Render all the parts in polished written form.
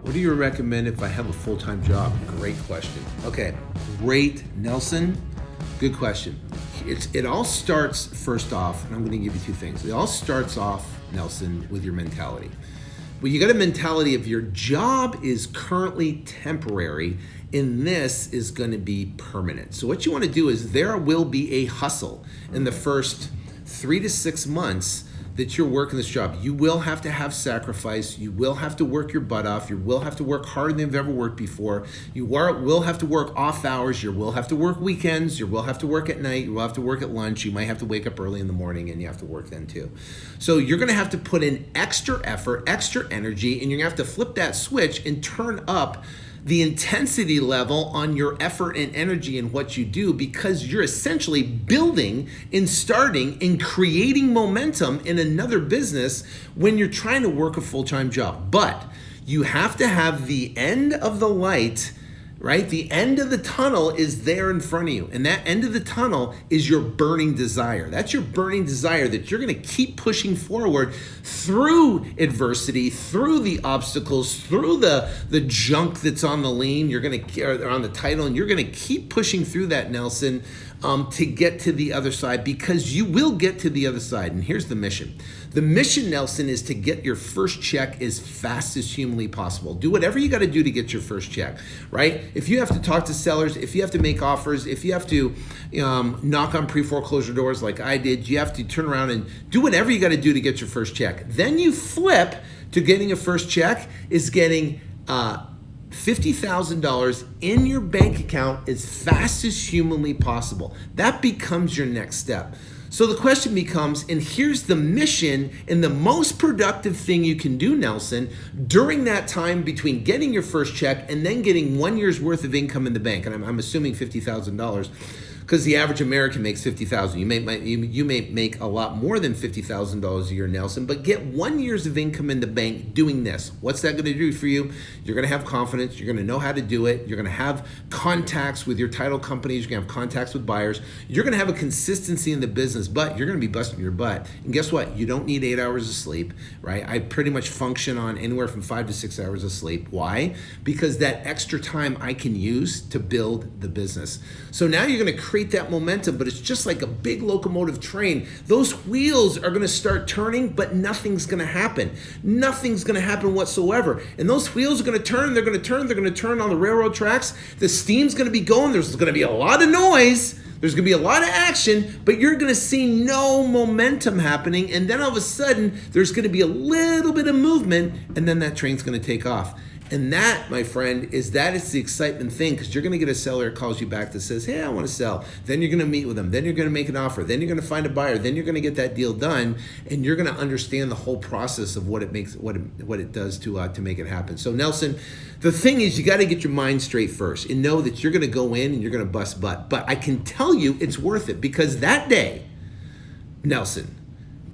What do you recommend if I have a full-time job? Great question. Okay, great, Nelson. Good question. It all starts, first off, and I'm going to give you two things. It all starts off, Nelson, with your mentality. Well, you got a mentality of your job is currently temporary and this is going to be permanent. So what you want to do is there will be a hustle in the first 3 to 6 months that you're working this job. You will have to have sacrifice. You will have to work your butt off. You will have to work harder than you've ever worked before. You will have to work off hours. You will have to work weekends. You will have to work at night. You will have to work at lunch. You might have to wake up early in the morning and you have to work then too. So you're gonna have to put in extra effort, extra energy, and you're gonna have to flip that switch and turn up the intensity level on your effort and energy in what you do, because you're essentially building and starting and creating momentum in another business when you're trying to work a full-time job. But you have to have the end of the light, right? The end of the tunnel is there in front of you. And that end of the tunnel is your burning desire. That's your burning desire that you're gonna keep pushing forward through adversity, through the obstacles, through the junk that's on the lane, or on the title, and you're gonna keep pushing through that, Nelson, to get to the other side, because you will get to the other side. And here's the mission. The mission, Nelson, is to get your first check as fast as humanly possible. Do whatever you got to do to get your first check, right? If you have to talk to sellers, if you have to make offers, if you have to knock on pre-foreclosure doors like I did, you have to turn around and do whatever you got to do to get your first check. Then you flip to getting a first check is getting $50,000 in your bank account as fast as humanly possible. That becomes your next step. So the question becomes, and here's the mission and the most productive thing you can do, Nelson, during that time between getting your first check and then getting 1 year's worth of income in the bank. And I'm assuming $50,000 because the average American makes $50,000. You may make a lot more than $50,000 a year, Nelson, but get 1 year's of income in the bank doing this. What's that going to do for you? You're going to have confidence. You're going to know how to do it. You're going to have contacts with your title companies. You're going to have contacts with buyers. You're going to have a consistency in the business, but you're going to be busting your butt. And guess what? You don't need 8 hours of sleep, right? I pretty much function on anywhere from 5 to 6 hours of sleep. Why? Because that extra time I can use to build the business. So now you're going to create that momentum, but it's just like a big locomotive train. Those wheels are going to start turning, but nothing's going to happen. Nothing's going to happen whatsoever. And those wheels are going to turn, they're going to turn on the railroad tracks. The steam's going to be going. There's going to be a lot of noise. There's going to be a lot of action, but you're going to see no momentum happening. And then all of a sudden, there's going to be a little bit of movement, and then that train's going to take off. And that, my friend, is the excitement thing, because you're going to get a seller that calls you back that says, hey, I want to sell. Then you're going to meet with them. Then you're going to make an offer. Then you're going to find a buyer. Then you're going to get that deal done, and you're going to understand the whole process of what it does to make it happen. So, Nelson, the thing is, you got to get your mind straight first and know that you're going to go in and you're going to bust butt. But I can tell you it's worth it, because that day, Nelson,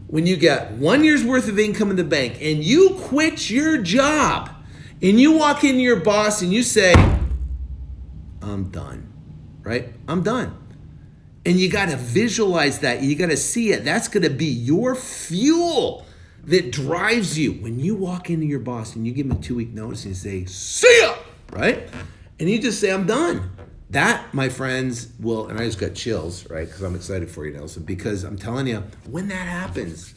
when you get 1 year's worth of income in the bank and you quit your job, and you walk into your boss and you say, I'm done, right? I'm done. And you got to visualize that. You got to see it. That's going to be your fuel that drives you. When you walk into your boss and you give him a 2-week notice and you say, see ya, right? And you just say, I'm done. That, my friends, will, and I just got chills, right? Because I'm excited for you, Nelson, because I'm telling you, when that happens,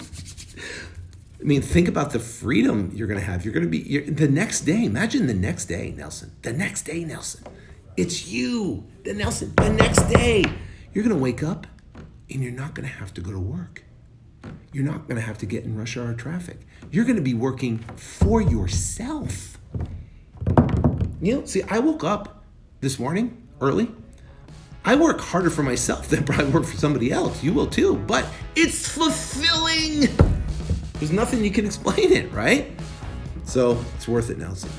I mean, think about the freedom you're going to have. You're going to be the next day. Imagine the next day, Nelson. The next day, Nelson. It's you, the next day. You're going to wake up and you're not going to have to go to work. You're not going to have to get in rush hour traffic. You're going to be working for yourself. See, I woke up this morning early. I work harder for myself than probably work for somebody else. You will too, but it's fulfilling. There's nothing you can explain it, right? So it's worth it, Nelson.